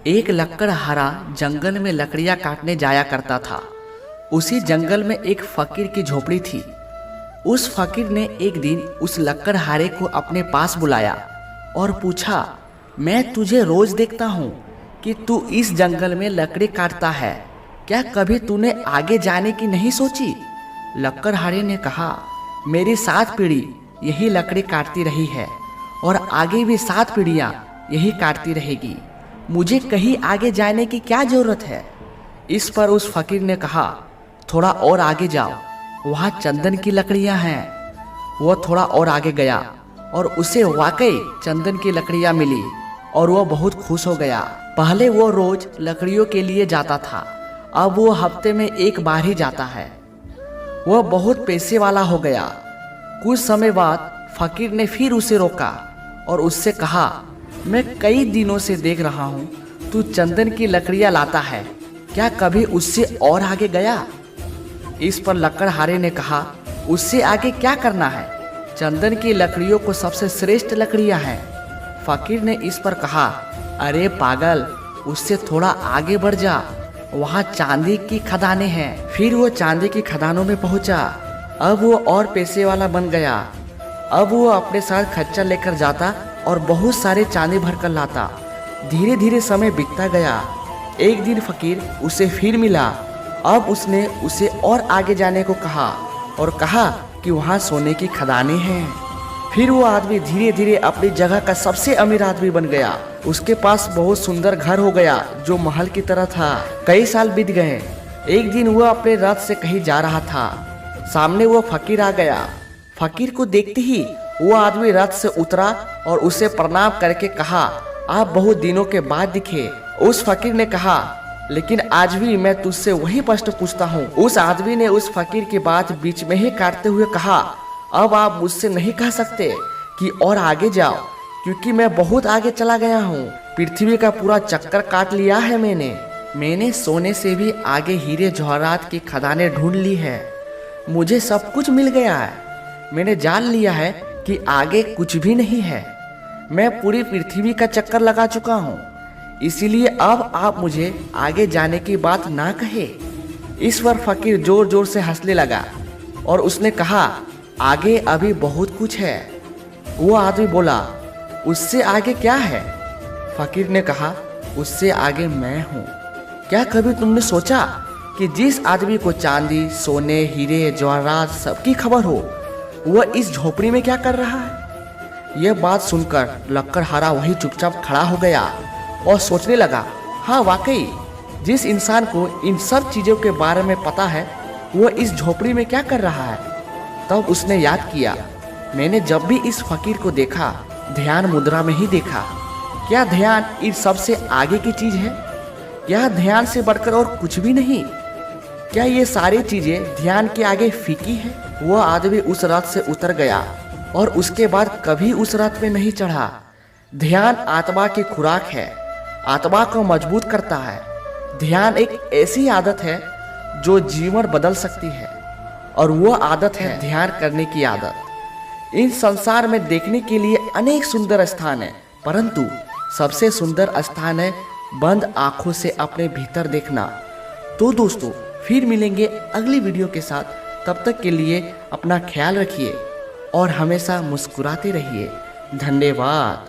एक लकड़हारा जंगल में लकड़ियां काटने जाया करता था। उसी जंगल में एक फकीर की झोपड़ी थी। उस फकीर ने एक दिन उस लकड़हारे को अपने पास बुलाया और पूछा, मैं तुझे रोज देखता हूँ कि तू इस जंगल में लकड़ी काटता है, क्या कभी तूने आगे जाने की नहीं सोची? लकड़हारे ने कहा, मेरी 7 पीढ़ी यही लकड़ी काटती रही है और आगे भी 7 पीढ़ियाँ यही काटती रहेगी, मुझे कहीं आगे जाने की क्या जरूरत है? इस पर उस फकीर ने कहा, थोड़ा और आगे जाओ, वहाँ चंदन की लकड़ियाँ हैं। वह थोड़ा और आगे गया और उसे वाकई चंदन की लकड़ियाँ मिली और वह बहुत खुश हो गया। पहले वो रोज लकड़ियों के लिए जाता था, अब वो हफ्ते में एक बार ही जाता है। वह बहुत पैसे वाला हो गया। कुछ समय बाद फकीर ने फिर उसे रोका और उससे कहा, मैं कई दिनों से देख रहा हूँ तू चंदन की लकड़ियाँ लाता है, क्या कभी उससे और आगे गया? इस पर लकड़हारे ने कहा, उससे आगे क्या करना है, चंदन की लकड़ियों को सबसे श्रेष्ठ लकड़ियाँ हैं। फकीर ने इस पर कहा, अरे पागल, उससे थोड़ा आगे बढ़ जा, वहाँ चांदी की खदानें हैं। फिर वो चांदी की खदानों में पहुँचा। अब वो और पैसे वाला बन गया। अब वो अपने साथ खच्चर लेकर जाता और बहुत सारे चांदी भर कर लाता। धीरे धीरे समय बीतता गया। एक दिन फकीर उसे फिर मिला। अब उसने उसे और आगे जाने को कहा और कहा कि वहाँ सोने की खदानें हैं। फिर वो आदमी धीरे धीरे अपनी जगह का सबसे अमीर आदमी बन गया। उसके पास बहुत सुंदर घर हो गया जो महल की तरह था। कई साल बीत गए। एक दिन वह अपने रथ से कहीं जा रहा था। सामने वो फकीर आ गया। फकीर को देखते ही वो आदमी रथ से उतरा और उसे प्रणाम करके कहा, आप बहुत दिनों के बाद दिखे। उस फकीर ने कहा, लेकिन आज भी मैं तुझसे वही प्रश्न पूछता हूँ। उस आदमी ने उस फकीर की बात बीच में ही काटते हुए कहा, अब आप मुझसे नहीं कह सकते कि और आगे जाओ, क्योंकि मैं बहुत आगे चला गया हूँ। पृथ्वी का पूरा चक्कर काट लिया है मैंने सोने से भी आगे हीरे जवाहरात की खदानें ढूंढ ली है। मुझे सब कुछ मिल गया है। मैंने जान लिया है कि आगे कुछ भी नहीं है। मैं पूरी पृथ्वी का चक्कर लगा चुका हूँ, इसीलिए अब आप मुझे आगे जाने की बात ना कहे। इस पर फकीर जोर जोर से हंसने लगा और उसने कहा, आगे अभी बहुत कुछ है। वो आदमी बोला, उससे आगे क्या है? फकीर ने कहा, उससे आगे मैं हूँ। क्या कभी तुमने सोचा कि जिस आदमी को चांदी, सोने, हीरे, जवाहरात सबकी खबर हो, वह इस झोपड़ी में क्या कर रहा है? यह बात सुनकर लकड़हारा वही चुपचाप खड़ा हो गया और सोचने लगा, हाँ वाकई, जिस इंसान को इन सब चीज़ों के बारे में पता है वह इस झोपड़ी में क्या कर रहा है। तब उसने याद किया, मैंने जब भी इस फकीर को देखा ध्यान मुद्रा में ही देखा। क्या ध्यान इन सबसे आगे की चीज़ है? यह ध्यान से बढ़कर और कुछ भी नहीं। क्या ये सारी चीज़ें ध्यान के आगे फीकी है? वह आदमी उस रथ से उतर गया और उसके बाद कभी उस रथ में नहीं चढ़ा। ध्यान आत्मा की खुराक है, आत्मा को मजबूत करता है। ध्यान एक ऐसी आदत है जो जीवन बदल सकती है और वह आदत है ध्यान करने की आदत। इन संसार में देखने के लिए अनेक सुंदर स्थान है, परंतु सबसे सुंदर स्थान है बंद आंखों से अपने भीतर देखना। तो दोस्तों, फिर मिलेंगे अगली वीडियो के साथ। तब तक के लिए अपना ख्याल रखिए और हमेशा मुस्कुराते रहिए। धन्यवाद।